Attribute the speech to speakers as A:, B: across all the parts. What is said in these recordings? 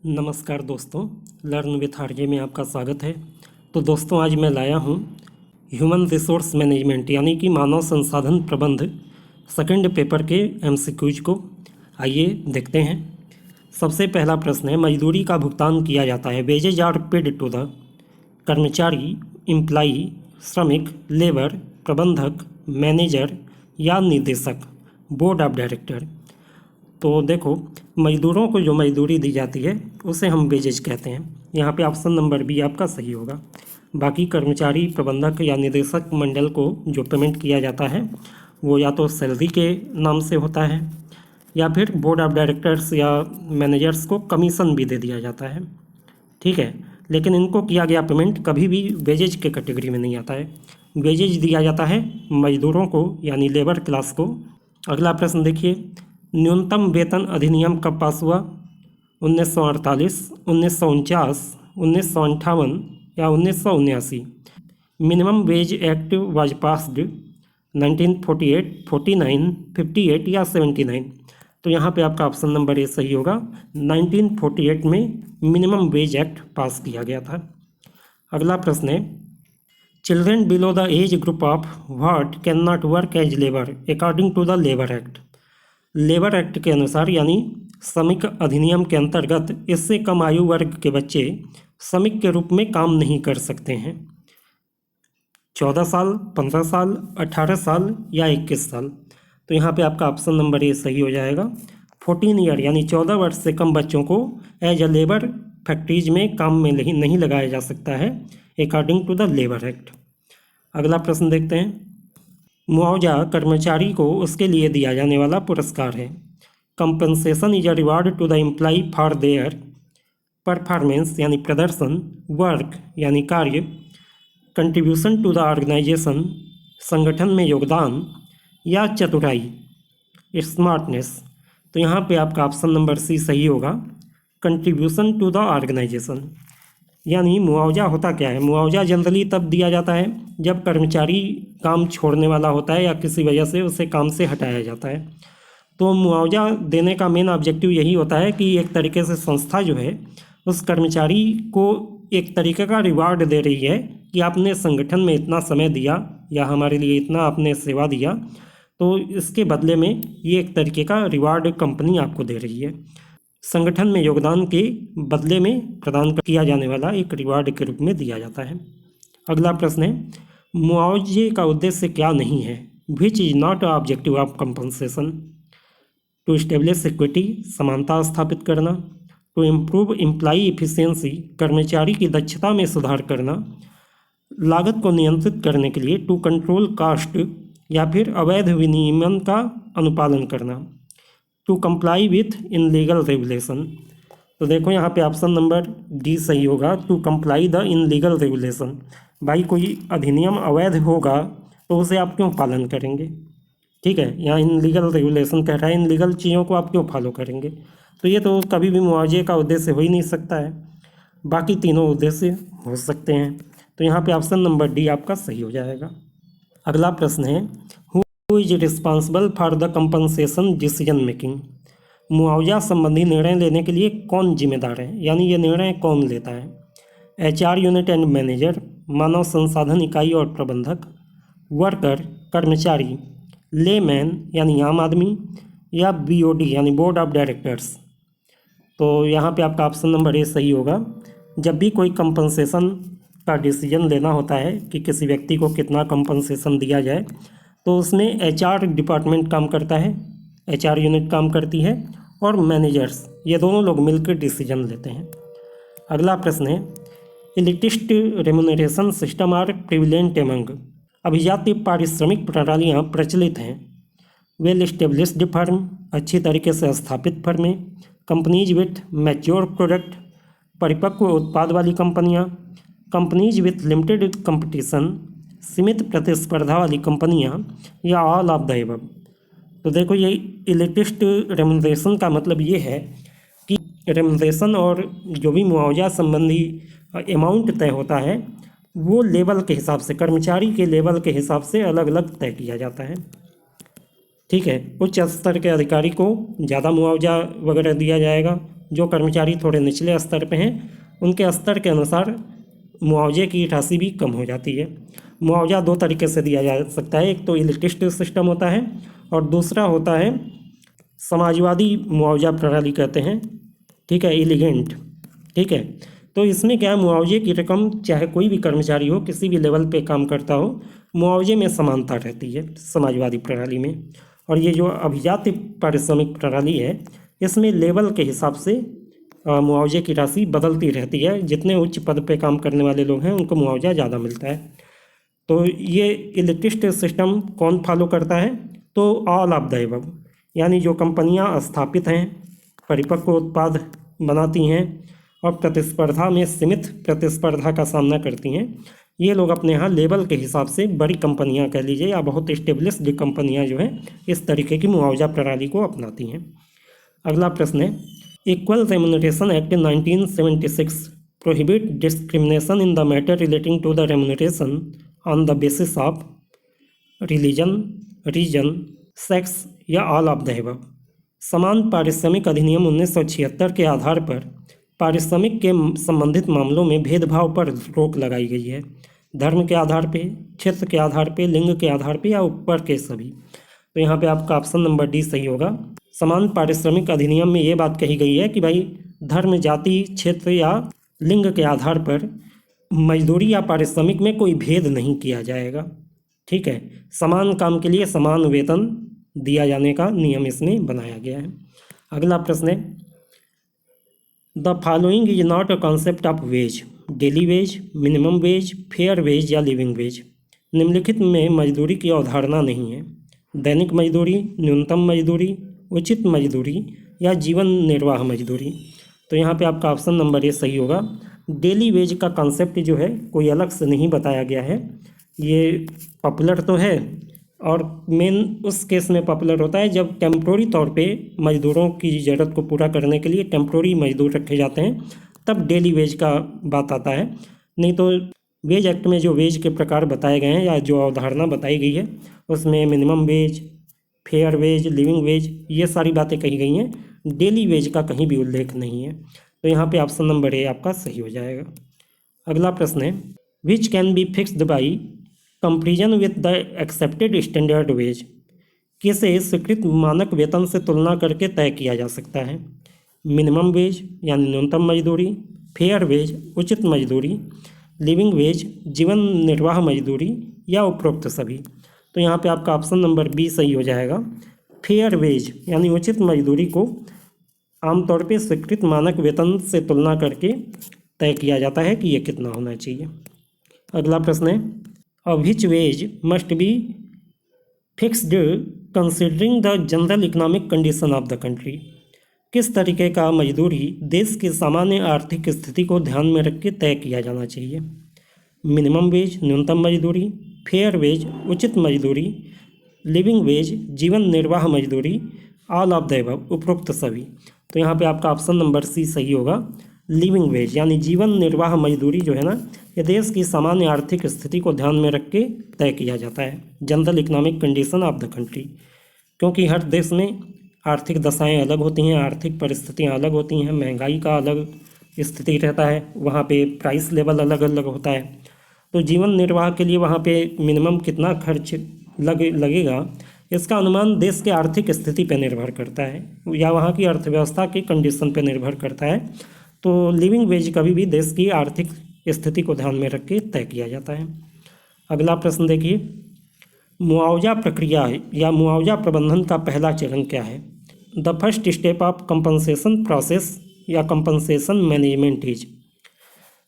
A: नमस्कार दोस्तों, learn with RJ में आपका स्वागत है। तो दोस्तों, आज मैं लाया हूँ ह्यूमन रिसोर्स मैनेजमेंट यानी कि मानव संसाधन प्रबंध सेकंड पेपर के एमसीक्यूज को। आइए देखते हैं। सबसे पहला प्रश्न है, मजदूरी का भुगतान किया जाता है। Wages are paid to the कर्मचारी, एम्प्लाई, श्रमिक, लेबर, प्रबंधक, मैनेजर या निदेशक, बोर्ड ऑफ डायरेक्टर। तो देखो, मजदूरों को जो मजदूरी दी जाती है उसे हम वेजेज कहते हैं। यहाँ पे ऑप्शन नंबर बी आपका सही होगा। बाकी कर्मचारी, प्रबंधक या निदेशक मंडल को जो पेमेंट किया जाता है वो या तो सैलरी के नाम से होता है या फिर बोर्ड ऑफ डायरेक्टर्स या मैनेजर्स को कमीशन भी दे दिया जाता है। ठीक है, लेकिन इनको किया गया पेमेंट कभी भी वेजेज के कैटेगरी में नहीं आता है। वेजेज दिया जाता है मजदूरों को यानी लेबर क्लास को। अगला प्रश्न देखिए, न्यूनतम वेतन अधिनियम कब पास हुआ? 1948, 1949, 1958 या 1979? Minimum wage act was passed 1948, 49, 58 या 79? तो यहाँ पे आपका ऑप्शन नंबर ए सही होगा। 1948 में मिनिमम वेज एक्ट पास किया गया था। अगला प्रश्न है, children below the age group of what can not work as labour according to the labour act? Labour act के अनुसार यानी श्रमिक अधिनियम के अंतर्गत इससे कम आयु वर्ग के बच्चे श्रमिक के रूप में काम नहीं कर सकते हैं। 14 साल, 15 साल, 18 साल या 21 साल? तो यहाँ पे आपका ऑप्शन नंबर ए सही हो जाएगा। 14 ईयर यानी 14 वर्ष से कम बच्चों को एज अ लेबर फैक्ट्रीज में काम में नहीं लगाया जा सकता है according to the labour act. अगला प्रश्न देखते हैं, मुआवजा कर्मचारी को उसके लिए दिया जाने वाला पुरस्कार है। Compensation is a reward to the employee for their performance यानी प्रदर्शन, वर्क यानी कार्य, कंट्रीब्यूशन टू द ऑर्गेनाइजेशन संगठन में योगदान या चतुराई, स्मार्टनेस? तो यहाँ पे आपका ऑप्शन नंबर सी सही होगा, कंट्रीब्यूशन टू द ऑर्गेनाइजेशन। यानी मुआवजा होता क्या है? मुआवजा जनरली तब दिया जाता है जब कर्मचारी काम छोड़ने वाला होता है या किसी वजह से उसे काम से हटाया जाता है। तो मुआवजा देने का मेन ऑब्जेक्टिव यही होता है कि एक तरीके से संस्था जो है उस कर्मचारी को एक तरीके का रिवार्ड दे रही है कि आपने संगठन में इतना समय दिया या हमारे लिए इतना आपने सेवा दिया, तो इसके बदले में ये एक तरीके का रिवार्ड कंपनी आपको दे रही है। संगठन में योगदान के बदले में प्रदान किया जाने वाला एक रिवार्ड के रूप में दिया जाता है। अगला प्रश्न है, मुआवजे का उद्देश्य क्या नहीं है? Which is not objective of compensation? To establish equity, समानता स्थापित करना, टू इम्प्रूव एम्प्लॉई एफिशिएंसी, कर्मचारी की दक्षता में सुधार करना, लागत को नियंत्रित करने के लिए, टू कंट्रोल कास्ट, या फिर अवैध विनियमन का अनुपालन करना, to comply with in legal regulation? तो देखो यहाँ पे ऑप्शन नंबर डी सही होगा, to comply the in legal regulation. भाई कोई अधिनियम अवैध होगा तो उसे आप क्यों पालन करेंगे? ठीक है, यहाँ इन लीगल रेगुलेशन कह रहा है, इन लीगल चीज़ों को आप क्यों फॉलो करेंगे? तो ये तो कभी भी मुआवजे का उद्देश्य हो ही नहीं सकता है। बाकी तीनों उद्देश्य हो सकते हैं। तो यहाँ पे ऑप्शन नंबर डी आपका सही हो जाएगा। अगला प्रश्न है, who is responsible for the compensation decision making? मुआवजा संबंधी निर्णय लेने के लिए कौन जिम्मेदार है, यानी ये निर्णय कौन लेता है? HR यूनिट एंड मैनेजर, मानव संसाधन इकाई और प्रबंधक, वर्कर कर्मचारी, लेमैन यानी आम आदमी, या BOD यानी बोर्ड ऑफ डायरेक्टर्स? तो यहाँ पे आपका ऑप्शन नंबर ए सही होगा। जब भी कोई कंपनसेशन का डिसीजन लेना होता है कि किसी व्यक्ति को कितना कंपनसेशन दिया जाए, तो उसमें HR डिपार्टमेंट काम करता है, HR यूनिट काम करती है, और मैनेजर्स, ये दोनों लोग मिलकर डिसीजन लेते हैं। अगला प्रश्न है, elitist remuneration system are prevalent among? अभिजात्य पारिश्रमिक प्रणालियाँ प्रचलित हैं। वेल इस्टेब्लिश्ड फर्म, अच्छी तरीके से स्थापित फर्में, कंपनीज विथ मैच्योर प्रोडक्ट, परिपक्व उत्पाद वाली कंपनियाँ, कंपनीज विथ लिमिटेड कंपटीशन, सीमित प्रतिस्पर्धा वाली कंपनियाँ, या ऑल ऑफ द एबव? तो देखो, ये इलिटिस्ट रेम्यूनरेशन का मतलब ये है कि रेम्यूनरेशन और जो भी मुआवजा संबंधी अमाउंट तय होता है वो लेवल के हिसाब से, कर्मचारी के लेवल के हिसाब से अलग अलग तय किया जाता है। ठीक है, उच्च स्तर के अधिकारी को ज़्यादा मुआवजा वगैरह दिया जाएगा, जो कर्मचारी थोड़े निचले स्तर पे हैं उनके स्तर के अनुसार मुआवजे की राशि भी कम हो जाती है। मुआवजा दो तरीके से दिया जा सकता है, एक तो इलिटिस्ट सिस्टम होता है और दूसरा होता है समाजवादी मुआवजा प्रणाली कहते हैं, ठीक है, इलिगेंट, ठीक है। तो इसमें क्या है, मुआवजे की रकम चाहे कोई भी कर्मचारी हो, किसी भी लेवल पे काम करता हो, मुआवजे में समानता रहती है समाजवादी प्रणाली में। और ये जो अभिजात्य पारिश्रमिक प्रणाली है इसमें लेवल के हिसाब से मुआवजे की राशि बदलती रहती है। जितने उच्च पद पे काम करने वाले लोग हैं उनको मुआवजा ज़्यादा मिलता है। तो ये इलिटिस्ट सिस्टम कौन फॉलो करता है, तो ऑल ऑफ द अबव, यानी जो कंपनियां स्थापित हैं, परिपक्व उत्पाद बनाती हैं और प्रतिस्पर्धा में सीमित प्रतिस्पर्धा का सामना करती हैं, ये लोग अपने यहाँ लेवल के हिसाब से बड़ी कंपनियां कह लीजिए या बहुत इस्टेब्लिश्ड कंपनियां जो हैं इस तरीके की मुआवजा प्रणाली को अपनाती हैं। अगला प्रश्न है, equal remuneration act 1976 prohibit discrimination in the matter relating to the remuneration on the basis of religion, reason, sex या ऑल ऑफ द अबव। समान पारिश्रमिक अधिनियम 1976 के आधार पर पारिश्रमिक के संबंधित मामलों में भेदभाव पर रोक लगाई गई है, धर्म के आधार पे, क्षेत्र के आधार पे, लिंग के आधार पे या ऊपर के सभी। तो यहाँ पे आपका ऑप्शन नंबर डी सही होगा। समान पारिश्रमिक अधिनियम में ये बात कही गई है कि भाई धर्म, जाति, क्षेत्र या लिंग के आधार पर मजदूरी या पारिश्रमिक में कोई भेद नहीं किया जाएगा, ठीक है। समान काम के लिए समान वेतन दिया जाने का नियम इसमें बनाया गया है। अगला प्रश्न है, the following is not a concept of wage, daily wage, minimum wage, fair wage या लिविंग वेज। निम्नलिखित में मजदूरी की अवधारणा नहीं है। दैनिक मजदूरी, न्यूनतम मजदूरी, उचित मजदूरी या जीवन निर्वाह मजदूरी। तो यहाँ पे आपका ऑप्शन नंबर ए सही होगा। डेली वेज का कॉन्सेप्ट जो है कोई अलग से नहीं बताया गया है, ये पॉपुलर तो है और मेन उस केस में पॉपुलर होता है जब टेम्प्रोरी तौर पे मजदूरों की ज़रूरत को पूरा करने के लिए टेम्प्रोरी मजदूर रखे जाते हैं, तब डेली वेज का बात आता है। नहीं तो वेज एक्ट में जो वेज के प्रकार बताए गए हैं या जो अवधारणा बताई गई है उसमें minimum wage, fair wage, living wage, ये सारी बातें कही गई हैं, डेली वेज का कहीं भी उल्लेख नहीं है। तो यहाँ पे ऑप्शन नंबर ए आपका सही हो जाएगा। अगला प्रश्न है, which can be fixed by comparison with the accepted standard wage. किसे स्वीकृत मानक वेतन से तुलना करके तय किया जा सकता है। मिनिमम वेज यानी न्यूनतम मजदूरी, फेयर वेज उचित मजदूरी, लिविंग वेज जीवन निर्वाह मजदूरी या उपरोक्त सभी। तो यहाँ पे आपका ऑप्शन नंबर बी सही हो जाएगा। फेयर वेज यानी उचित मजदूरी को आमतौर पे स्वीकृत मानक वेतन से तुलना करके तय किया जाता है कि ये कितना होना चाहिए। अगला प्रश्न है, a which wage must be fixed considering the general economic condition of the country. किस तरीके का मजदूरी देश की सामान्य आर्थिक स्थिति को ध्यान में रख के तय किया जाना चाहिए। मिनिमम वेज न्यूनतम मजदूरी, फेयर वेज उचित मजदूरी, लिविंग वेज जीवन निर्वाह मजदूरी, ऑल ऑफ द अबव उपरोक्त सभी। तो यहाँ पे आपका ऑप्शन नंबर सी सही होगा। लिविंग वेज यानी जीवन निर्वाह मजदूरी जो है ना, ये देश की सामान्य आर्थिक स्थिति को ध्यान में रख के तय किया जाता है, general economic condition of the country. क्योंकि हर देश में आर्थिक दशाएं अलग होती हैं, आर्थिक परिस्थितियां अलग होती हैं, महंगाई का अलग स्थिति रहता है, वहाँ पे प्राइस लेवल अलग अलग होता है। तो जीवन निर्वाह के लिए वहाँ पे मिनिमम कितना खर्च लगेगा इसका अनुमान देश के आर्थिक स्थिति पर निर्भर करता है या वहाँ की अर्थव्यवस्था की कंडीशन पर निर्भर करता है। तो लिविंग वेज कभी भी देश की आर्थिक स्थिति को ध्यान में रख के तय किया जाता है। अगला प्रश्न देखिए, मुआवजा प्रक्रिया या मुआवजा प्रबंधन का पहला चरण क्या है। The first step of compensation process या compensation management is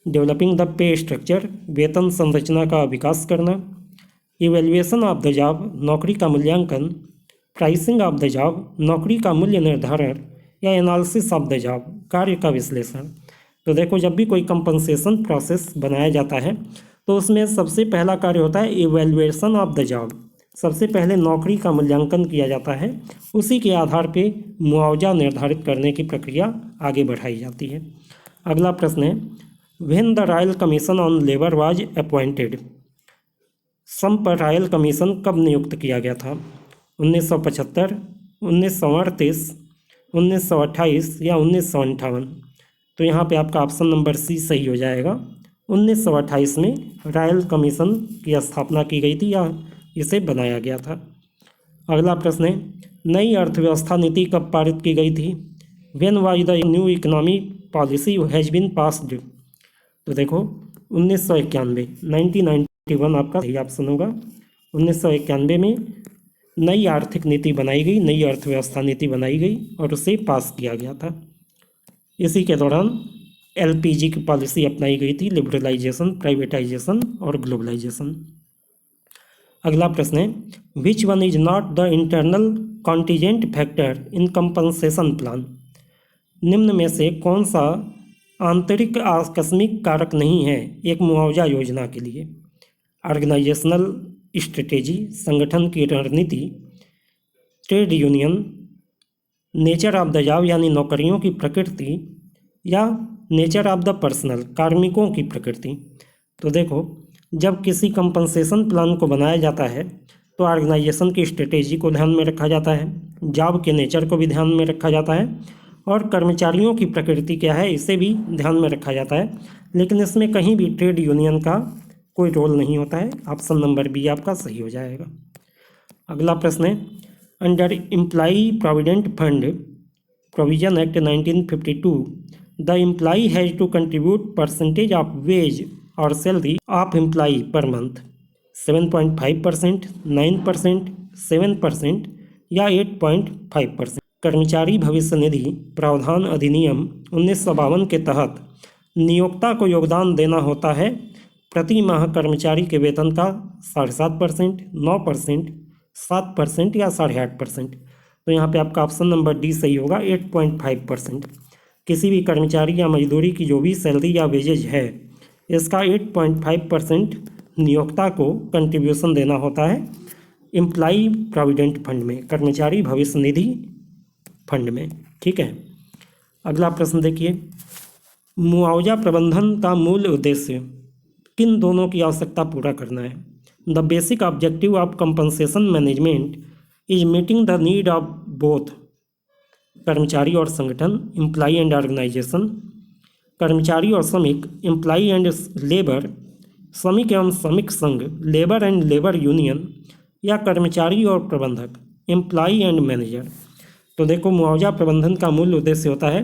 A: developing the pay structure, वेतन संरचना का विकास करना, इवेल्युएशन ऑफ द जॉब, नौकरी का मूल्यांकन, प्राइसिंग ऑफ द जॉब, नौकरी का मूल्य निर्धारण या एनालिसिस ऑफ द जॉब, कार्य का विश्लेषण। तो देखो, जब भी कोई कंपनसेशन प्रोसेस बनाया जाता है तो उसमें सबसे पहला कार्य होता है इवेल्युएशन ऑफ द जॉब। सबसे पहले नौकरी का मूल्यांकन किया जाता है, उसी के आधार पे मुआवजा निर्धारित करने की प्रक्रिया आगे बढ़ाई जाती है। अगला प्रश्न है, when the royal commission on labour was appointed. सम पर रॉयल कमीशन कब नियुक्त किया गया था। 1975, 1938, 1928 या 1958। तो यहाँ पे आपका ऑप्शन नंबर सी सही हो जाएगा। 1928 में रॉयल कमीशन की स्थापना की गई थी या इसे बनाया गया था। अगला प्रश्न है, नई अर्थव्यवस्था नीति कब पारित की गई थी? When was the new economic policy has been passed? तो देखो 1991, 1991 आपका सही ऑप्शन होगा। 1991 में नई आर्थिक नीति बनाई गई, नई अर्थव्यवस्था नीति बनाई गई और उसे पास किया गया था। इसी के दौरान एलपीजी की पॉलिसी अपनाई गई थी, लिबरलाइजेशन, प्राइवेटाइजेशन और ग्लोबलाइजेशन। अगला प्रश्न है, which one is not the internal contingent factor in compensation plan? निम्न में से कौन सा आंतरिक आकस्मिक कारक नहीं है एक मुआवजा योजना के लिए? ऑर्गेनाइजेशनल स्ट्रेटेजी, संगठन की रणनीति, trade union, nature of the job यानी नौकरियों की प्रकृति, या नेचर ऑफ द पर्सनल कार्मिकों की प्रकृति। तो देखो, जब किसी कंपनसेशन प्लान को बनाया जाता है तो ऑर्गेनाइजेशन की स्ट्रेटेजी को ध्यान में रखा जाता है, जॉब के नेचर को भी ध्यान में रखा जाता है और कर्मचारियों की प्रकृति क्या है इसे भी ध्यान में रखा जाता है। लेकिन इसमें कहीं भी ट्रेड यूनियन का कोई रोल नहीं होता है। ऑप्शन नंबर बी आपका सही हो जाएगा। अगला प्रश्न है, under employee provident fund provision act 1952 the employee has to contribute percentage of wage और salary of employee per month 7.5%, 9%, 7% या 8.5%। कर्मचारी भविष्य निधि प्रावधान अधिनियम 1952 के तहत नियोक्ता को योगदान देना होता है प्रति माह कर्मचारी के वेतन का 7.5%, 9%, 7% या 8.5%। तो यहाँ पे आपका ऑप्शन नंबर डी सही होगा, 8.5%। किसी भी कर्मचारी या मजदूरी की जो भी सैलरी या वेजेज है इसका 8.5% नियोक्ता को कंट्रीब्यूशन देना होता है एम्प्लॉई प्रोविडेंट फंड में, कर्मचारी भविष्य निधि फंड में। ठीक है, अगला प्रश्न देखिए, मुआवजा प्रबंधन का मूल उद्देश्य किन दोनों की आवश्यकता पूरा करना है? The basic objective of compensation management is meeting the need of both कर्मचारी और संगठन, एम्प्लॉई एंड ऑर्गेनाइजेशन, कर्मचारी और श्रमिक, एम्प्लॉई एंड लेबर, श्रमिक एवं श्रमिक संघ, लेबर एंड लेबर यूनियन, या कर्मचारी और प्रबंधक, एम्प्लॉई एंड मैनेजर। तो देखो, मुआवजा प्रबंधन का मूल उद्देश्य होता है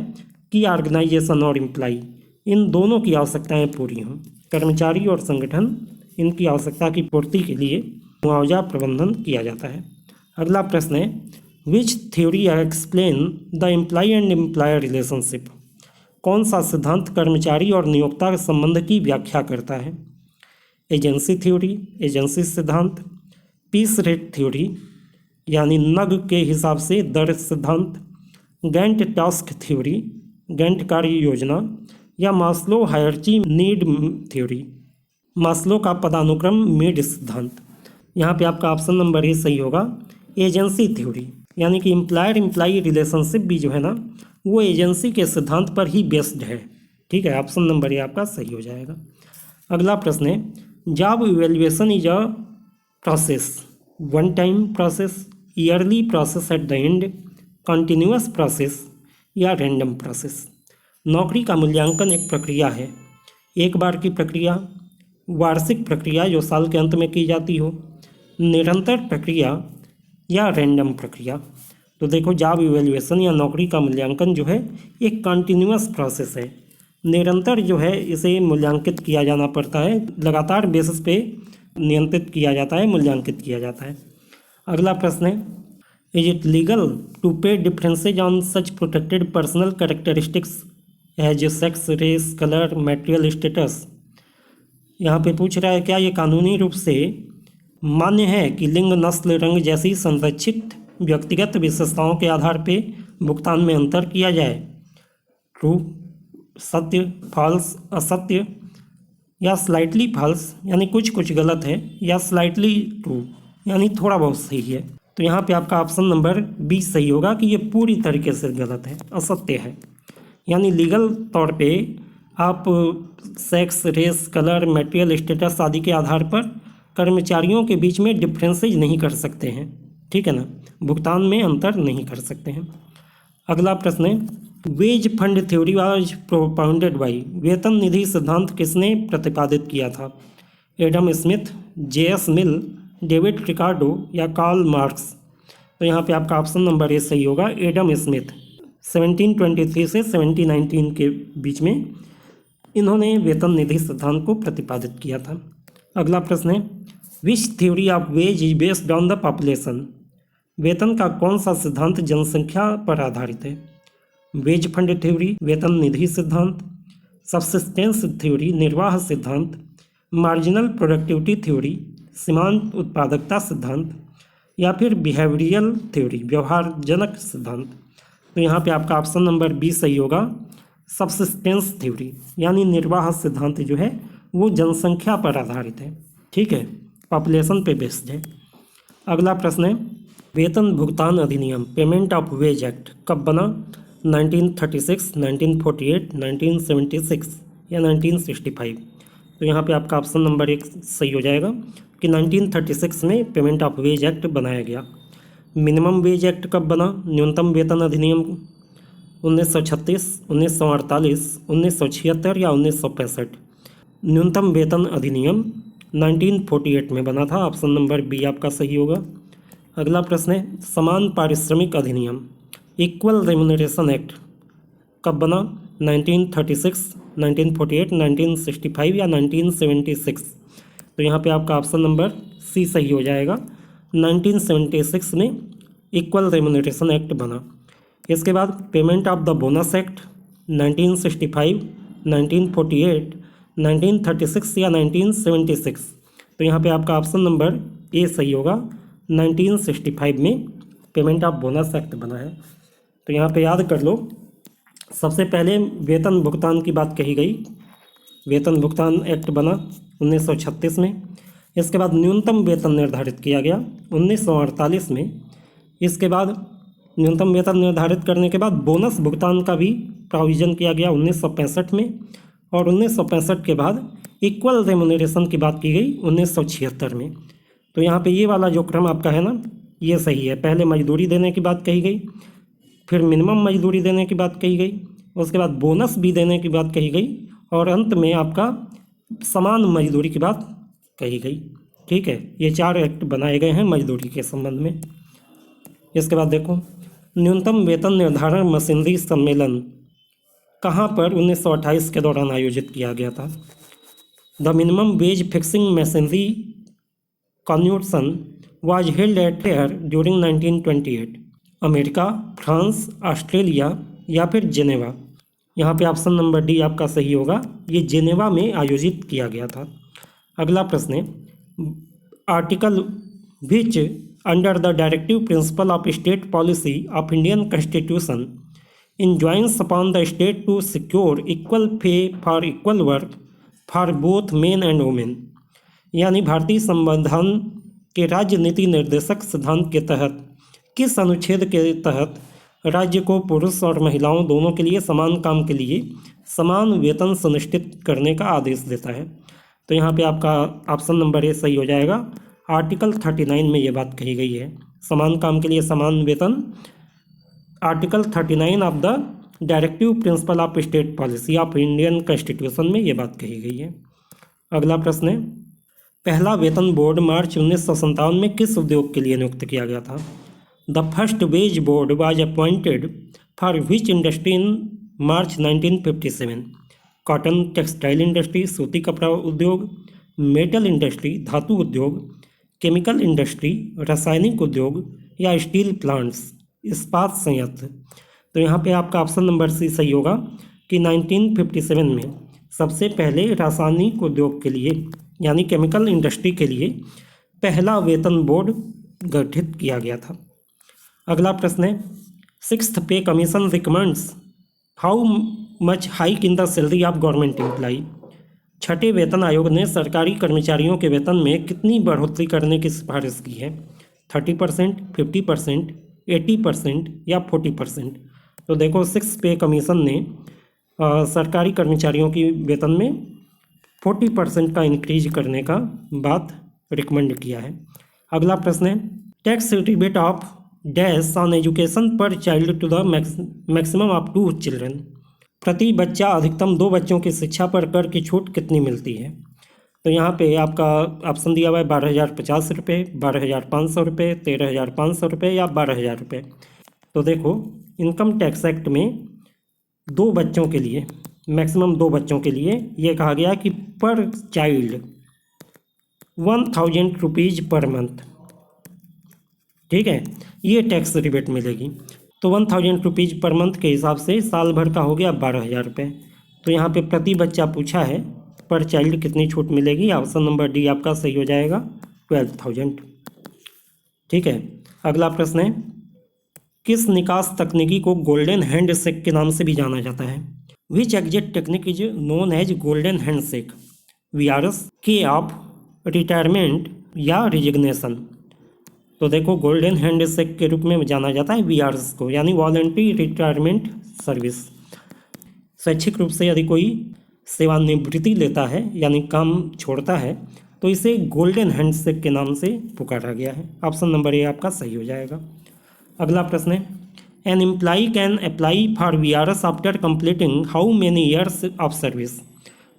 A: कि ऑर्गेनाइजेशन और एम्प्लॉई इन दोनों की आवश्यकताएं पूरी हों। कर्मचारी और संगठन इनकी आवश्यकता की पूर्ति के लिए मुआवजा प्रबंधन किया जाता है। अगला प्रश्न है, विच theory explain the employee and employer relationship? कौन सा सिद्धांत कर्मचारी और नियोक्ता के संबंध की व्याख्या करता है? एजेंसी थ्योरी, एजेंसी सिद्धांत, पीस रेट थ्योरी यानी नग के हिसाब से दर सिद्धांत, गैंट टास्क थ्योरी, गैंट कार्य योजना, या Maslow hierarchy need theory, Maslow का पदानुक्रम मीड सिद्धांत। यहाँ पे आपका ऑप्शन नंबर ही सही होगा, एजेंसी थ्योरी, यानी कि एम्प्लॉयर एम्प्लॉई रिलेशनशिप भी जो है ना वो एजेंसी के सिद्धांत पर ही बेस्ड है। ठीक है, ऑप्शन नंबर ये आपका सही हो जाएगा। अगला प्रश्न है, job evaluation is a process, one time process, yearly process at the end, continuous process या रैंडम प्रोसेस? नौकरी का मूल्यांकन एक प्रक्रिया है, एक बार की प्रक्रिया, वार्षिक प्रक्रिया जो साल के अंत में की जाती हो, निरंतर प्रक्रिया या रैंडम प्रक्रिया? तो देखो, जॉब इवैल्यूएशन या नौकरी का मूल्यांकन जो है एक कंटिन्यूअस प्रोसेस है, निरंतर जो है इसे मूल्यांकित किया जाना पड़ता है, लगातार बेसिस पे नियंत्रित किया जाता है, मूल्यांकित किया जाता है। अगला प्रश्न है, is it legal to pay differences on such protected personal characteristics as sex, race, colour, material status? यहाँ पे पूछ रहा है, क्या ये कानूनी रूप से मान्य है कि लिंग, नस्ल, रंग जैसी संरक्षित व्यक्तिगत विशेषताओं के आधार पे भुगतान में अंतर किया जाए? ट्रू, सत्य, फॉल्स, असत्य, या स्लाइटली फॉल्स यानी कुछ कुछ गलत है, या स्लाइटली ट्रू यानी थोड़ा बहुत सही है? तो यहाँ पे आपका ऑप्शन नंबर बी सही होगा कि ये पूरी तरीके से गलत है, असत्य है। यानी लीगल तौर पे आप sex, race, colour, material status आदि के आधार पर कर्मचारियों के बीच में डिफरेंसेज नहीं कर सकते हैं। ठीक है ना, भुगतान में अंतर नहीं कर सकते हैं। अगला प्रश्न है wage fund theory was propounded by, वेतन निधि सिद्धांत किसने प्रतिपादित किया था? Adam Smith, J S. Mill, David Ricardo या कार्ल मार्क्स? तो यहाँ पे आपका ऑप्शन नंबर ए सही होगा, एडम स्मिथ। 1723 से 1719 के बीच में इन्होंने वेतन निधि सिद्धांत को प्रतिपादित किया था। अगला प्रश्न है विच theory of ways is based on the population, वेतन का कौन सा सिद्धांत जनसंख्या पर आधारित है? वेज फंड थ्योरी, वेतन निधि सिद्धांत, सब्सिस्टेंस थ्योरी, निर्वाह सिद्धांत, मार्जिनल प्रोडक्टिविटी थ्योरी, सीमांत उत्पादकता सिद्धांत या फिर बिहेवियरल थ्योरी, व्यवहारजनक सिद्धांत? तो यहाँ पे आपका ऑप्शन नंबर बी सही होगा, सब्सिस्टेंस थ्योरी, यानी निर्वाह सिद्धांत जो है वो जनसंख्या पर आधारित है। ठीक है, पॉपुलेशन पे बेस्ड है। अगला प्रश्न है वेतन भुगतान अधिनियम, पेमेंट ऑफ वेज एक्ट कब बना? 1936, 1948, 1976 या 1965? तो यहाँ पे आपका ऑप्शन नंबर एक सही हो जाएगा कि 1936 में पेमेंट ऑफ वेज एक्ट बनाया गया। मिनिमम वेज एक्ट कब बना? न्यूनतम वेतन अधिनियम 1936, 1948, 1976 या 1965? न्यूनतम वेतन अधिनियम 1948 में बना था, ऑप्शन नंबर बी आपका सही होगा। अगला प्रश्न है समान पारिश्रमिक अधिनियम, इक्वल रेम्युनरेशन एक्ट कब बना? 1936, 1948, 1965 या 1976? तो यहाँ पे आपका ऑप्शन नंबर सी सही हो जाएगा, 1976 में इक्वल रेम्युनरेशन एक्ट बना। इसके बाद payment of the bonus act 1965, 1948, 1936 या 1976? तो यहाँ पे आपका ऑप्शन नंबर ए सही होगा, 1965 में पेमेंट ऑफ बोनस एक्ट बना है। तो यहाँ पे याद कर लो, सबसे पहले वेतन भुगतान की बात कही गई, वेतन भुगतान एक्ट बना 1936 में। इसके बाद न्यूनतम वेतन निर्धारित किया गया 1948 में। इसके बाद न्यूनतम वेतन निर्धारित करने के बाद बोनस भुगतान का भी प्रोविज़न किया गया 1965 में, और 1965 के बाद इक्वल रेम्युनरेशन की बात की गई 1976 में। तो यहाँ पे ये वाला जो क्रम आपका है ना, ये सही है। पहले मजदूरी देने की बात कही गई, फिर मिनिमम मजदूरी देने की बात कही गई, उसके बाद बोनस भी देने की बात कही गई, और अंत में आपका समान मजदूरी की बात कही गई। ठीक है, ये 4 एक्ट बनाए गए हैं मजदूरी के संबंध में। इसके बाद देखो न्यूनतम वेतन निर्धारण मशीनरी सम्मेलन कहाँ पर 1928 के दौरान आयोजित किया गया था? The minimum wage fixing machinery convention was held at air during 1928? America, France, Australia या फिर जेनेवा? यहाँ पे ऑप्शन नंबर डी आपका सही होगा, ये जेनेवा में आयोजित किया गया था। अगला प्रश्न है article which under the directive principle of state policy of Indian constitution enjoins upon the state to secure equal pay for equal work for both men and women? यानी भारतीय संविधान के राज्य नीति निर्देशक सिद्धांत के तहत किस अनुच्छेद के तहत राज्य को पुरुष और महिलाओं दोनों के लिए समान काम के लिए समान वेतन सुनिश्चित करने का आदेश देता है? तो यहाँ पे आपका ऑप्शन नंबर ए सही हो जाएगा, आर्टिकल 39 में ये बात कही गई है, समान काम के लिए समान वेतन। Article 39 of the directive principle of state policy of Indian constitution में ये बात कही गई है। अगला प्रश्न है पहला वेतन बोर्ड मार्च 1957 में किस उद्योग के लिए नियुक्त किया गया था? The first wage board was appointed for which industry in March 1957? Cotton textile industry, सूती कपड़ा उद्योग, मेटल इंडस्ट्री, धातु उद्योग, केमिकल इंडस्ट्री, रासायनिक उद्योग या स्टील प्लांट्स, इस्पात संयंत्र? तो यहाँ पे आपका ऑप्शन नंबर सी सही होगा कि 1957 में सबसे पहले रासायनिक उद्योग के लिए यानी केमिकल इंडस्ट्री के लिए पहला वेतन बोर्ड गठित किया गया था। अगला प्रश्न है सिक्स्थ पे commission recommends how much hike in the salary of government employee? छठे वेतन आयोग ने सरकारी कर्मचारियों के वेतन में कितनी बढ़ोतरी करने की सिफारिश की है? 30%, 50%, 80% या 40%? तो देखो 6 पे कमीशन ने सरकारी कर्मचारियों की वेतन में 40% का इंक्रीज करने का बात रिकमेंड किया है। अगला प्रश्न है tax rebate of dash on education per child to the maximum of 2 children. प्रति बच्चा अधिकतम 2 बच्चों की शिक्षा पर कर की छूट कितनी मिलती है? तो यहाँ पे आपका ऑप्शन दिया हुआ है 12,050 रुपये, 12,500 रुपये, 13,500 रुपये या 12,000 रुपये। तो देखो, इनकम टैक्स एक्ट में 2 बच्चों के लिए, मैक्सिमम 2 बच्चों के लिए ये कहा गया कि पर चाइल्ड 1,000 रुपीज़ पर मंथ, ठीक है, ये टैक्स रिबेट मिलेगी। तो 1,000 रुपीज़ पर मंथ के हिसाब से साल भर का हो गया 12,000 रुपये। तो यहाँ पे प्रति बच्चा पूछा है, पर चाइल्ड कितनी छूट मिलेगी? ऑप्शन नंबर डी आपका सही हो जाएगा, 12,000। ठीक है, अगला प्रश्न है, किस निकास तकनीकी को गोल्डन हैंडशेक के नाम से भी जाना जाता है? Which exit technique is known as golden handshake? VRS, के ऑफ, रिटायरमेंट या रिजिग्नेशन? तो देखो, गोल्डन हैंडशेक के रूप में जाना जाता है VRS को, यानी वॉलंटरी रिटायरमेंट सर्विस। स्वैच्छिक रूप से यदि कोई सेवानिवृत्ति लेता है यानी काम छोड़ता है तो इसे गोल्डन हैंडशेक के नाम से पुकारा गया है। ऑप्शन नंबर ए आपका सही हो जाएगा। अगला प्रश्न है, an employee can apply for VRS after completing how many years of service?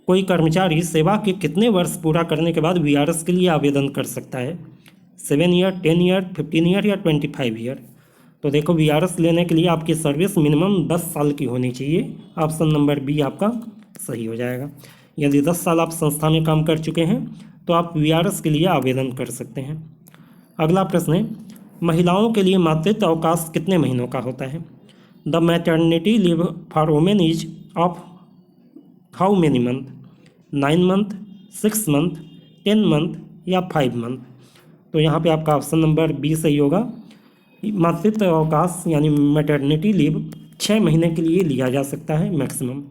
A: कोई कर्मचारी सेवा के कितने वर्ष पूरा करने के बाद VRS के लिए आवेदन कर सकता है? 7 ईयर, 10 ईयर, 15 ईयर या 25 ईयर? तो देखो, VRS लेने के लिए आपकी सर्विस मिनिमम 10 साल की होनी चाहिए। ऑप्शन नंबर बी आपका सही हो जाएगा। यदि 10 साल आप संस्था में काम कर चुके हैं तो आप VRS के लिए आवेदन कर सकते हैं। अगला प्रश्न है, महिलाओं के लिए मातृत्व अवकाश कितने महीनों का होता है? The maternity leave for women is of how many month? 9 month, 6 month, 10 month या 5 मंथ? तो यहाँ पे आपका ऑप्शन नंबर बी सही होगा। मातृत्व अवकाश यानी मैटरनिटी लीव 6 महीने के लिए लिया जा सकता है मैक्सिमम।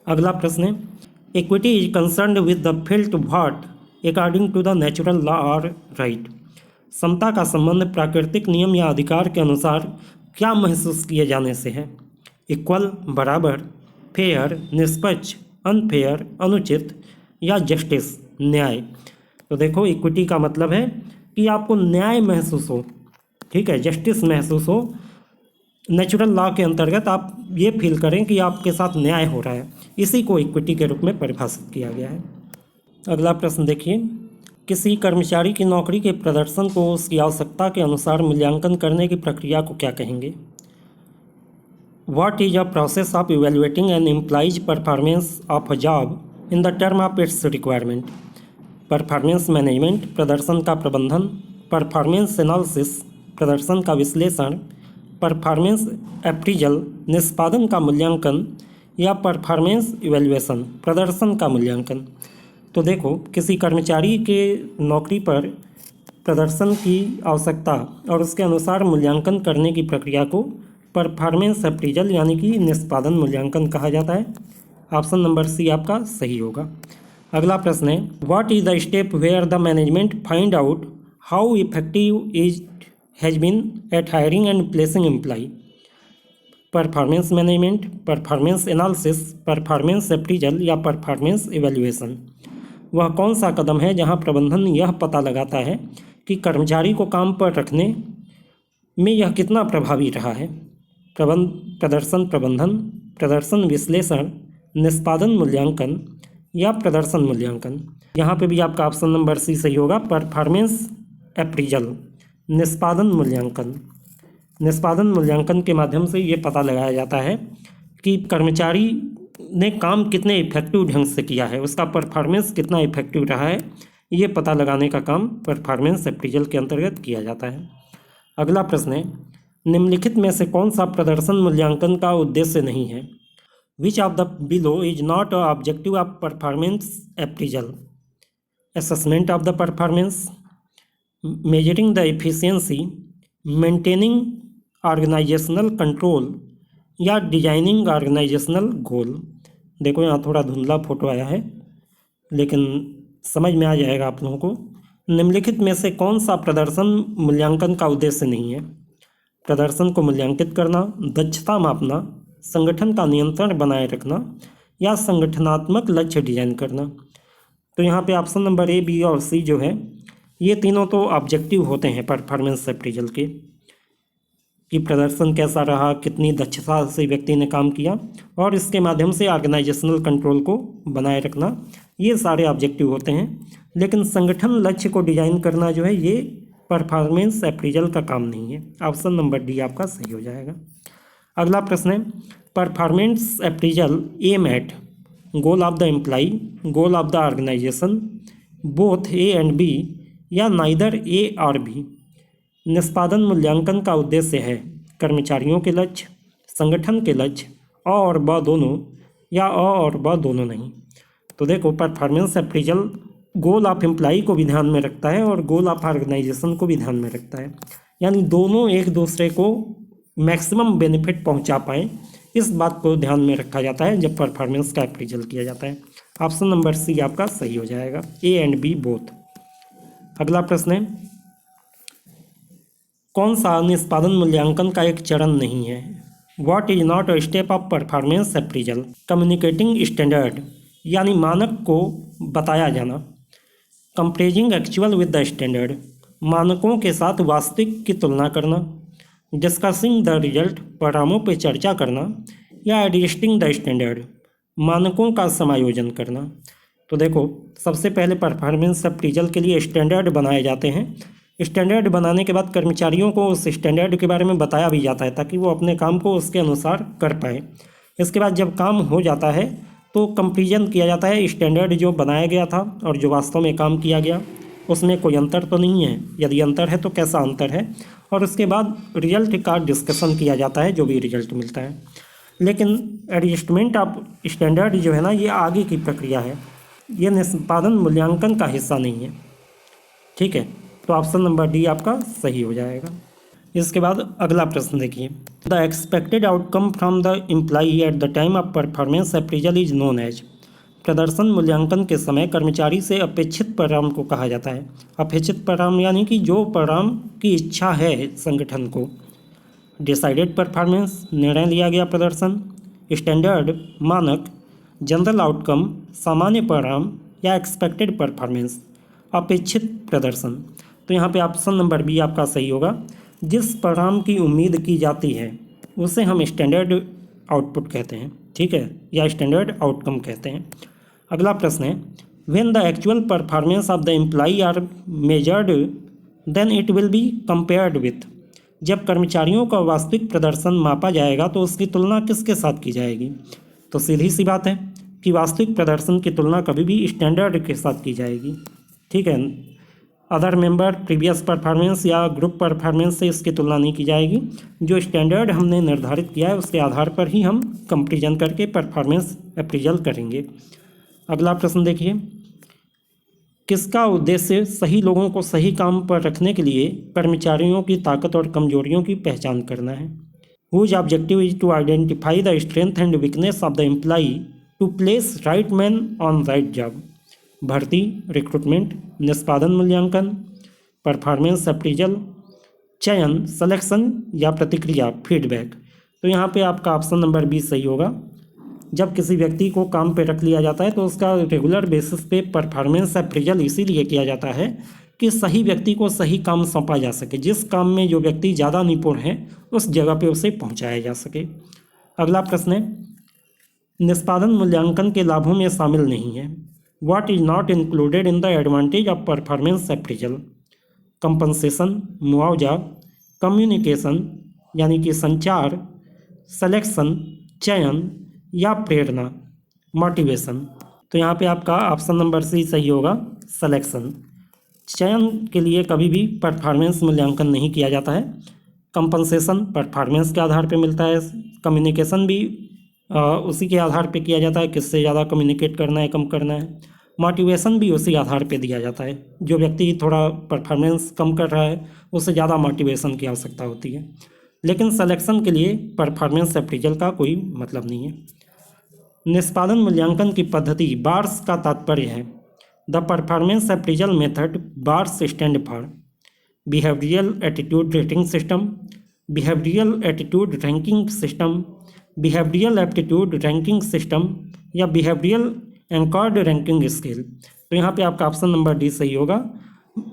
A: अगला प्रश्न है, equity is concerned with the field what according to the natural law और राइट? समता का संबंध प्राकृतिक नियम या अधिकार के अनुसार क्या महसूस किए जाने से है? इक्वल, बराबर, फेयर, निष्पक्ष, अनफेयर, अनुचित या जस्टिस, न्याय? तो देखो, इक्विटी का मतलब है कि आपको न्याय महसूस हो, ठीक है, जस्टिस महसूस हो। नेचुरल लॉ के अंतर्गत आप ये फील करें कि आपके साथ न्याय हो रहा है, इसी को इक्विटी के रूप में परिभाषित किया गया है। अगला प्रश्न देखिए, किसी कर्मचारी की नौकरी के प्रदर्शन को उसकी आवश्यकता के अनुसार मूल्यांकन करने की प्रक्रिया को क्या कहेंगे? What is a process of evaluating an employee's performance of a job in the term of its requirement? Performance management, प्रदर्शन का प्रबंधन, परफॉर्मेंस एनालिसिस, प्रदर्शन का विश्लेषण, परफॉर्मेंस अप्रीजल, निष्पादन का मूल्यांकन या परफॉर्मेंस इवैल्यूएशन, प्रदर्शन का मूल्यांकन? तो देखो, किसी कर्मचारी के नौकरी पर प्रदर्शन की आवश्यकता और उसके अनुसार मूल्यांकन करने की प्रक्रिया को परफॉर्मेंस अप्रीजल यानी कि निष्पादन मूल्यांकन कहा जाता है। ऑप्शन नंबर सी आपका सही होगा। अगला प्रश्न है, what is the step where the management find out how effective is has been at hiring and placing employee? Performance management, performance analysis, performance appraisal या परफॉर्मेंस इवैल्यूएशन? वह कौन सा कदम है जहां प्रबंधन यह पता लगाता है कि कर्मचारी को काम पर रखने में यह कितना प्रभावी रहा है? प्रदर्शन प्रबंधन, प्रदर्शन विश्लेषण, निष्पादन मूल्यांकन या प्रदर्शन मूल्यांकन? यहाँ पे भी आपका ऑप्शन नंबर सी सही होगा, परफॉर्मेंस अप्रीजल, निष्पादन मूल्यांकन। निष्पादन मूल्यांकन के माध्यम से ये पता लगाया जाता है कि कर्मचारी ने काम कितने इफेक्टिव ढंग से किया है, उसका परफॉर्मेंस कितना इफेक्टिव रहा है, ये पता लगाने का काम परफॉर्मेंस अप्रीजल के अंतर्गत किया जाता है। अगला प्रश्न है, निम्नलिखित में से कौन सा प्रदर्शन मूल्यांकन का उद्देश्य नहीं है? Which of the below is not a objective of performance appraisal? Assessment of the performance, measuring the efficiency, maintaining organisational control या डिजाइनिंग ऑर्गेनाइजेशनल गोल? देखो, यहाँ थोड़ा धुंधला फोटो आया है लेकिन समझ में आ जाएगा आप लोगों को। निम्नलिखित में से कौन सा प्रदर्शन मूल्यांकन का उद्देश्य नहीं है? प्रदर्शन को मूल्यांकित करना, दक्षता मापना, संगठन का नियंत्रण बनाए रखना या संगठनात्मक लक्ष्य डिजाइन करना? तो यहाँ पे ऑप्शन नंबर ए, बी और सी जो है, ये तीनों तो ऑब्जेक्टिव होते हैं परफॉर्मेंस अप्रीजल के। कि प्रदर्शन कैसा रहा, कितनी दक्षता से व्यक्ति ने काम किया, और इसके माध्यम से ऑर्गेनाइजेशनल कंट्रोल को बनाए रखना, ये सारे ऑब्जेक्टिव होते हैं। लेकिन संगठन लक्ष्य को डिजाइन करना जो है ये परफॉर्मेंस अप्रेजल का काम नहीं है। ऑप्शन नंबर डी आपका सही हो जाएगा। अगला प्रश्न है, performance appraisal aim at goal of the employee, goal of the organisation, both A and B, या नाइदर ए और बी। निष्पादन मूल्यांकन का उद्देश्य है कर्मचारियों के लक्ष्य, संगठन के लक्ष्य, और व दोनों, या और व दोनों नहीं। तो देखो, performance appraisal goal of employee को भी ध्यान में रखता है और गोल ऑफ ऑर्गेनाइजेशन को भी ध्यान में रखता है, यानी दोनों एक दूसरे को मैक्सिमम बेनिफिट पहुंचा पाएँ, इस बात को ध्यान में रखा जाता है जब परफॉर्मेंस का अप्रेजल किया जाता है। ऑप्शन नंबर सी आपका सही हो जाएगा, ए एंड बी बोथ। अगला प्रश्न है, कौन सा निष्पादन मूल्यांकन का एक चरण नहीं है? What is not a step of performance appraisal? Communicating standard, यानी मानक को बताया जाना। Comparing actual with the standard, मानकों के साथ वास्तविक की तुलना करना। डिस्कसिंग द रिजल्ट, परिणामों पर चर्चा करना, या एडजस्टिंग द स्टैंडर्ड, मानकों का समायोजन करना। तो देखो, सबसे पहले परफॉर्मेंस अप्रेजल के लिए स्टैंडर्ड बनाए जाते हैं। स्टैंडर्ड बनाने के बाद कर्मचारियों को उस स्टैंडर्ड के बारे में बताया भी जाता है ताकि वो अपने काम को उसके अनुसार कर पाए। इसके बाद जब काम हो जाता है तो कंपैरिजन किया जाता है, स्टैंडर्ड जो बनाया गया था और जो वास्तव में काम किया गया उसमें कोई अंतर तो नहीं है, यदि अंतर है तो कैसा अंतर है, और उसके बाद रिजल्ट का डिस्कशन किया जाता है, जो भी रिजल्ट मिलता है। लेकिन एडजस्टमेंट ऑफ स्टैंडर्ड जो है ना, ये आगे की प्रक्रिया है, ये निष्पादन मूल्यांकन का हिस्सा नहीं है। ठीक है, तो ऑप्शन नंबर डी आपका सही हो जाएगा। इसके बाद अगला प्रश्न देखिए, the expected outcome from the employee at the time of performance appraisal is known as. प्रदर्शन मूल्यांकन के समय कर्मचारी से अपेक्षित परिणाम को कहा जाता है। अपेक्षित परिणाम यानी कि जो परिणाम की इच्छा है संगठन को। डिसाइडेड परफॉर्मेंस, निर्णय लिया गया प्रदर्शन। स्टैंडर्ड, मानक। जनरल आउटकम, सामान्य परिणाम, या एक्सपेक्टेड परफॉर्मेंस, अपेक्षित प्रदर्शन। तो यहाँ पे ऑप्शन नंबर बी आपका सही होगा। जिस परिणाम की उम्मीद की जाती है उसे हम स्टैंडर्ड आउटपुट कहते हैं, ठीक है, या स्टैंडर्ड आउटकम कहते हैं। अगला प्रश्न है, when the actual performance of the employee are measured then it will be compared with. जब कर्मचारियों का वास्तविक प्रदर्शन मापा जाएगा तो उसकी तुलना किसके साथ की जाएगी? तो सीधी सी बात है कि वास्तविक प्रदर्शन की तुलना कभी भी स्टैंडर्ड के साथ की जाएगी। ठीक है, अदर मेंबर, प्रीवियस परफॉर्मेंस या ग्रुप परफॉर्मेंस से इसकी तुलना नहीं की जाएगी। जो स्टैंडर्ड हमने निर्धारित किया है उसके आधार पर ही हम कंपैरिजन करके परफॉर्मेंस अप्रेजल करेंगे। अगला प्रश्न देखिए, किसका उद्देश्य सही लोगों को सही काम पर रखने के लिए कर्मचारियों की ताकत और कमजोरियों की पहचान करना है? Whose objective is to identify the strength and weakness of the employee to place right man on right job. भर्ती, रिक्रूटमेंट, निष्पादन मूल्यांकन, परफॉर्मेंस अप्रेजल, चयन, सिलेक्शन, या प्रतिक्रिया, फीडबैक। तो यहाँ पे आपका ऑप्शन नंबर बी सही होगा। जब किसी व्यक्ति को काम पे रख लिया जाता है तो उसका रेगुलर बेसिस पे परफॉर्मेंस अप्रेजल इसीलिए किया जाता है कि सही व्यक्ति को सही काम सौंपा जा सके, जिस काम में जो व्यक्ति ज़्यादा निपुण है उस जगह पे उसे पहुँचाया जा सके। अगला प्रश्न है, निष्पादन मूल्यांकन के लाभों में शामिल नहीं है। What is not included in the advantage of performance appraisal? Compensation, मुआवजा, कम्युनिकेशन यानी कि संचार, सिलेक्शन, चयन, या प्रेरणा, मोटिवेशन। तो यहाँ पे आपका ऑप्शन नंबर सी सही होगा, सिलेक्शन। चयन के लिए कभी भी परफॉर्मेंस मूल्यांकन नहीं किया जाता है। कंपनसेशन परफॉर्मेंस के आधार पे मिलता है। कम्युनिकेशन भी उसी के आधार पे किया जाता है, किससे ज़्यादा कम्युनिकेट करना है, कम करना है। मोटिवेशन भी उसी आधार पे दिया जाता है, जो व्यक्ति थोड़ा परफॉर्मेंस कम कर रहा है उससे ज़्यादा मोटिवेशन की आवश्यकता होती है। लेकिन सिलेक्शन के लिए परफॉर्मेंस अप्रेजल का कोई मतलब नहीं है। निष्पादन मूल्यांकन की पद्धति बार्स का तात्पर्य है the performance appraisal method bars stand for behavioural attitude rating system, behavioural attitude ranking system, behavioural aptitude ranking system, या बिहेवियरल एंकर्ड रैंकिंग स्केल। तो यहाँ पे आपका ऑप्शन नंबर डी सही होगा,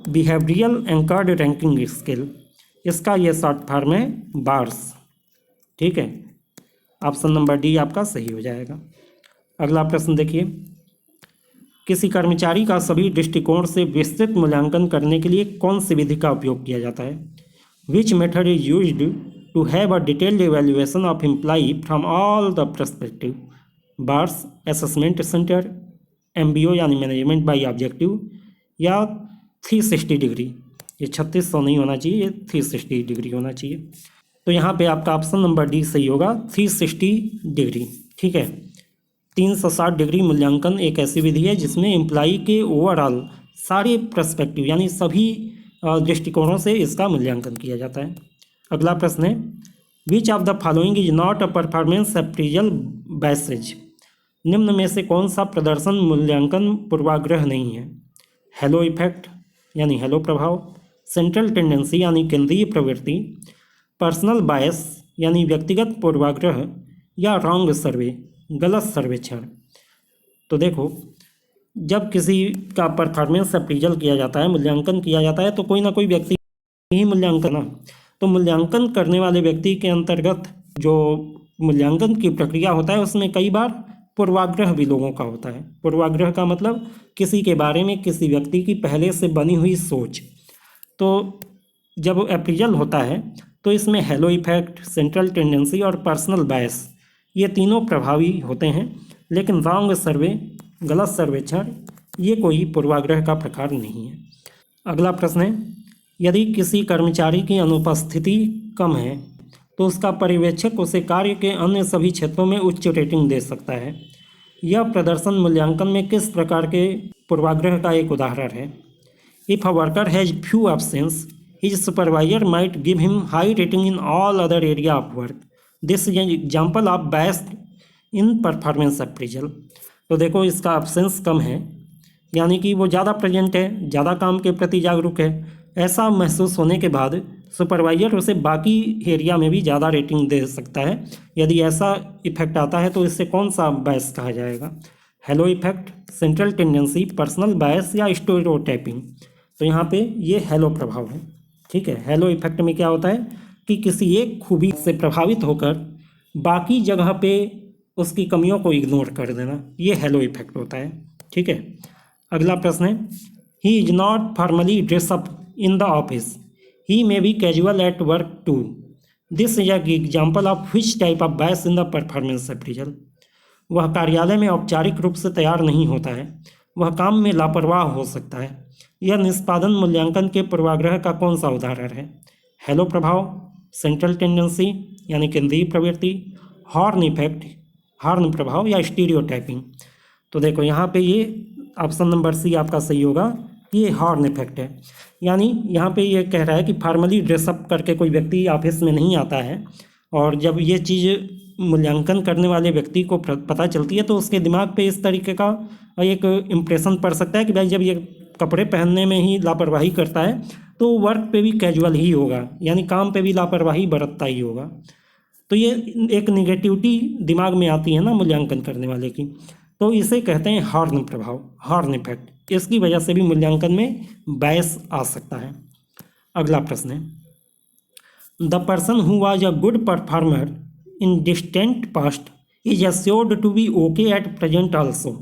A: बिहेवियरल एंकर्ड रैंकिंग स्केल। इसका ये शॉर्ट फॉर्म है बार्स। ठीक है, ऑप्शन नंबर डी आपका सही हो जाएगा। अगला प्रश्न देखिए, किसी कर्मचारी का सभी दृष्टिकोण से विस्तृत मूल्यांकन करने के लिए कौन सी विधि का उपयोग किया जाता है? Which method is used to have a detailed evaluation of employee from all the perspective? BARS, assessment centre, MBO यानी मैनेजमेंट बाय ऑब्जेक्टिव, या 360 डिग्री? ये 3600 नहीं होना चाहिए, ये 360 डिग्री होना चाहिए। तो यहाँ पे आपका ऑप्शन नंबर डी सही होगा, 360 डिग्री। ठीक है, 360 डिग्री मूल्यांकन एक ऐसी विधि है जिसमें एम्प्लाई के ओवरऑल सारे पर्सपेक्टिव यानी सभी दृष्टिकोणों से इसका मूल्यांकन किया जाता है। अगला प्रश्न है, which of the following is not a performance appraisal bases? निम्न में से कौन सा प्रदर्शन मूल्यांकन पूर्वाग्रह नहीं है? हेलो इफेक्ट यानी हेलो प्रभाव, सेंट्रल टेंडेंसी यानी केंद्रीय प्रवृत्ति, पर्सनल बायस यानी व्यक्तिगत पूर्वाग्रह, या रॉन्ग सर्वे गलत सर्वेक्षण? तो देखो, जब किसी का परफॉर्मेंस अप्रेजल किया जाता है, मूल्यांकन किया जाता है, तो कोई ना कोई व्यक्ति ही मूल्यांकन है। तो मूल्यांकन करने वाले व्यक्ति के अंतर्गत जो मूल्यांकन की प्रक्रिया होता है उसमें कई बार पूर्वाग्रह भी लोगों का होता है। पूर्वाग्रह का मतलब किसी के बारे में किसी व्यक्ति की पहले से बनी हुई सोच। तो जब अप्रेजल होता है तो इसमें हेलो इफेक्ट, सेंट्रल टेंडेंसी और पर्सनल बायस ये तीनों प्रभावी होते हैं, लेकिन रॉन्ग सर्वे गलत सर्वेक्षण ये कोई पूर्वाग्रह का प्रकार नहीं है। अगला प्रश्न है, यदि किसी कर्मचारी की अनुपस्थिति कम है तो उसका पर्यवेक्षक उसे कार्य के अन्य सभी क्षेत्रों में उच्च रेटिंग दे सकता है। यह प्रदर्शन मूल्यांकन में किस प्रकार के पूर्वाग्रह का एक उदाहरण है? If a worker has few absence, his supervisor might give him high rating in all other area of work. This is an example of bias in performance appraisal. तो देखो, इसका एब्सेंस कम है यानी कि वो ज़्यादा प्रेजेंट है, ज़्यादा काम के प्रति जागरूक है, ऐसा महसूस होने के बाद सुपरवाइजर उसे बाकी एरिया में भी ज़्यादा रेटिंग दे सकता है। यदि ऐसा इफेक्ट आता है तो इससे कौन सा बायस कहा जाएगा? Hello effect, central tendency, personal bias, या स्टेरियोटाइपिंग? तो यहाँ पे ये हेलो प्रभाव है। ठीक है, हेलो इफेक्ट में क्या होता है कि किसी एक खूबी से प्रभावित होकर बाकी जगह पे उसकी कमियों को इग्नोर कर देना, ये हेलो इफेक्ट होता है। ठीक है, अगला प्रश्न है, he is not formally dress up in the office, he may be casual at work too. This is example of which type of bias in the performance appraisal? वह कार्यालय में औपचारिक रूप से तैयार नहीं होता है, वह काम में लापरवाह हो सकता है। यह निष्पादन मूल्यांकन के पूर्वाग्रह का कौन सा उदाहरण है? हेलो प्रभाव, सेंट्रल टेंडेंसी यानी केंद्रीय प्रवृत्ति, हॉर्न इफेक्ट, हॉर्न प्रभाव, या स्टीरियोटाइपिंग? तो देखो, यहाँ पे ये ऑप्शन नंबर सी आपका सही होगा, ये हॉर्न इफेक्ट है। यानी यहाँ पे ये कह रहा है कि फॉर्मली ड्रेसअप करके कोई व्यक्ति ऑफिस में नहीं आता है, और जब ये चीज़ मूल्यांकन करने वाले व्यक्ति को पता चलती है तो उसके दिमाग पे इस तरीके का एक इम्प्रेशन पड़ सकता है कि भाई जब ये कपड़े पहनने में ही लापरवाही करता है तो वर्क पे भी कैजुअल ही होगा, यानी काम पे भी लापरवाही बरतता ही होगा। तो ये एक निगेटिविटी दिमाग में आती है ना मूल्यांकन करने वाले की, तो इसे कहते हैं हॉर्न प्रभाव, हॉर्न इफेक्ट। इसकी वजह से भी मूल्यांकन में बायस आ सकता है। अगला प्रश्न है, the person who was a good performer in distant past is assured to be okay at present also.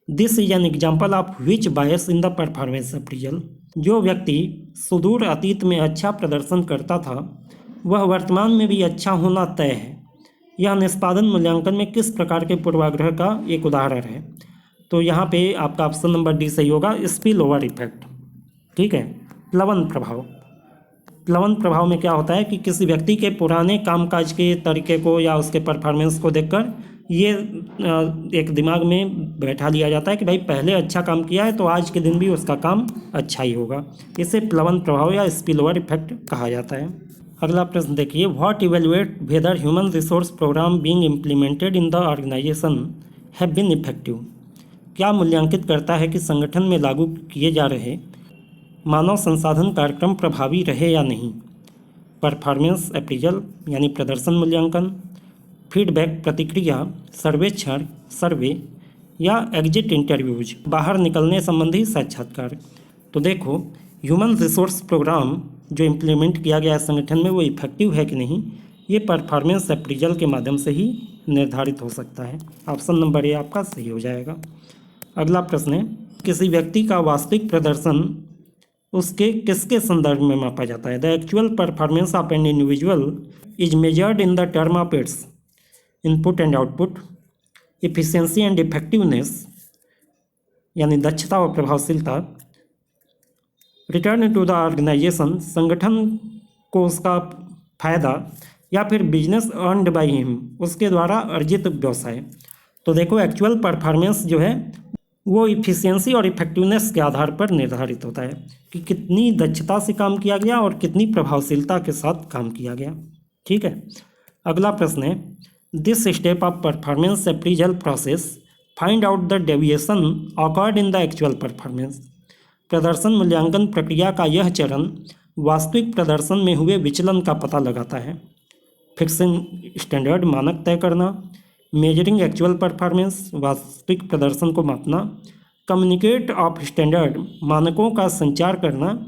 A: This is an example of which bias in the performance appraisal? जो व्यक्ति सुदूर अतीत में अच्छा प्रदर्शन करता था वह वर्तमान में भी अच्छा होना तय है। यह निष्पादन मूल्यांकन में किस प्रकार के पूर्वाग्रह का एक उदाहरण है? तो यहाँ पे आपका ऑप्शन नंबर डी सही होगा, स्पिल ओवर इफेक्ट। ठीक है, प्लवन प्रभाव। प्लवन प्रभाव में क्या होता है कि किसी व्यक्ति के पुराने कामकाज के तरीके को या उसके परफॉर्मेंस को देखकर ये एक दिमाग में बैठा लिया जाता है कि भाई पहले अच्छा काम किया है तो आज के दिन भी उसका काम अच्छा ही होगा। इसे प्लवन प्रभाव या स्पिल ओवर इफेक्ट कहा जाता है। अगला प्रश्न देखिए, what evaluate whether human resource programme being implemented in the organisation have been effective? क्या मूल्यांकित करता है कि संगठन में लागू किए जा रहे मानव संसाधन कार्यक्रम प्रभावी रहे या नहीं? परफॉर्मेंस अप्रेजल यानी प्रदर्शन मूल्यांकन, फीडबैक प्रतिक्रिया, सर्वेक्षण सर्वे, या एग्जिट इंटरव्यूज बाहर निकलने संबंधी साक्षात्कार? तो देखो, ह्यूमन रिसोर्स प्रोग्राम जो इम्प्लीमेंट किया गया है संगठन में वो इफेक्टिव है कि नहीं, ये परफॉर्मेंस अप्रीजल के माध्यम से ही निर्धारित हो सकता है। ऑप्शन नंबर ए आपका सही हो जाएगा। अगला प्रश्न है, किसी व्यक्ति का वास्तविक प्रदर्शन उसके किसके संदर्भ में मापा जाता है? The actual performance of an individual is measured in the term of it's input and output, efficiency and effectiveness यानी दक्षता और प्रभावशीलता, रिटर्न टू द ऑर्गेनाइजेशन संगठन को उसका फायदा, या फिर बिजनेस अर्नड बाय हिम उसके द्वारा अर्जित व्यवसाय। तो देखो एक्चुअल परफॉर्मेंस जो है वो इफिशियंसी और इफेक्टिवनेस के आधार पर निर्धारित होता है कि कितनी दक्षता से काम किया गया और कितनी प्रभावशीलता के साथ काम किया गया। ठीक है। अगला प्रश्न है, this step of performance appraisal process find out the deviation occurred in the actual performance. प्रदर्शन मूल्यांकन प्रक्रिया का यह चरण वास्तविक प्रदर्शन में हुए विचलन का पता लगाता है। फिक्सिंग स्टैंडर्ड मानक तय करना, मेजरिंग एक्चुअल परफॉर्मेंस वास्तविक प्रदर्शन को मापना, कम्युनिकेट ऑफ स्टैंडर्ड मानकों का संचार करना,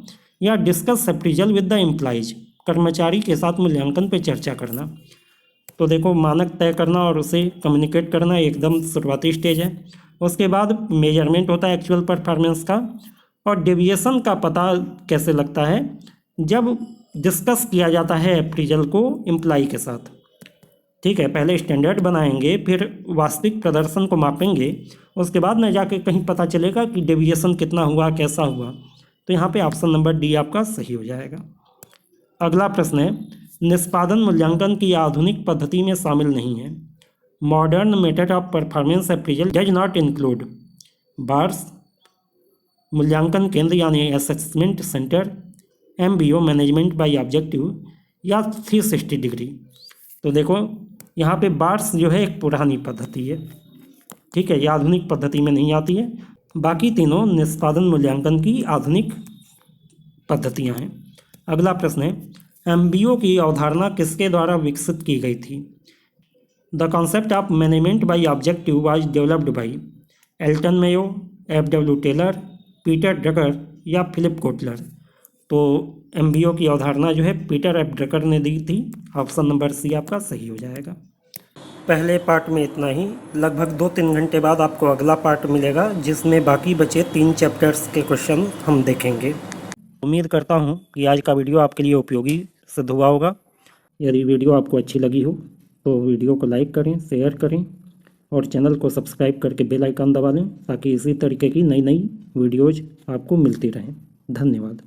A: या discuss appraisal with the employees कर्मचारी के साथ मूल्यांकन पर चर्चा करना। तो देखो मानक तय करना और उसे कम्युनिकेट करना एकदम शुरुआती स्टेज है। उसके बाद मेजरमेंट होता है एक्चुअल परफॉर्मेंस का, और डेविएशन का पता कैसे लगता है? जब डिस्कस किया जाता है अप्रीजल को एम्प्लॉय के साथ। ठीक है, पहले स्टैंडर्ड बनाएंगे फिर वास्तविक प्रदर्शन को मापेंगे, उसके बाद न जाके कहीं पता चलेगा कि डेविएशन कितना हुआ, कैसा हुआ। तो यहाँ पे ऑप्शन नंबर डी आपका सही हो जाएगा। अगला प्रश्न है, निष्पादन मूल्यांकन की आधुनिक पद्धति में शामिल नहीं है। Modern method of performance appraisal does not include bars, मूल्यांकन केंद्र यानी assessment centre, MBO management by objective, या 360 डिग्री। तो देखो यहाँ पे बार्स जो है एक पुरानी पद्धति है। ठीक है, ये आधुनिक पद्धति में नहीं आती है। बाकी तीनों निष्पादन मूल्यांकन की आधुनिक पद्धतियाँ हैं। अगला प्रश्न है, MBO की अवधारणा किसके द्वारा विकसित की गई थी? The concept of management by objective was developed by Elton Mayo, FW Taylor, Peter Drucker, या फिलिप कोटलर। तो MBO की अवधारणा जो है पीटर F ड्रकर ने दी थी। ऑप्शन नंबर सी आपका सही हो जाएगा। पहले पार्ट में इतना ही। लगभग 2-3 घंटे बाद आपको अगला पार्ट मिलेगा जिसमें बाकी बचे 3 चैप्टर्स के क्वेश्चन हम देखेंगे। उम्मीद करता हूँ कि आज का वीडियो आपके लिए उपयोगी सिद्ध हुआ होगा। यदि वीडियो आपको अच्छी लगी हो तो वीडियो को लाइक करें, शेयर करें और चैनल को सब्सक्राइब करके बेल आइकन दबा लें ताकि इसी तरीके की नई नई वीडियोज़ आपको मिलती रहें। धन्यवाद।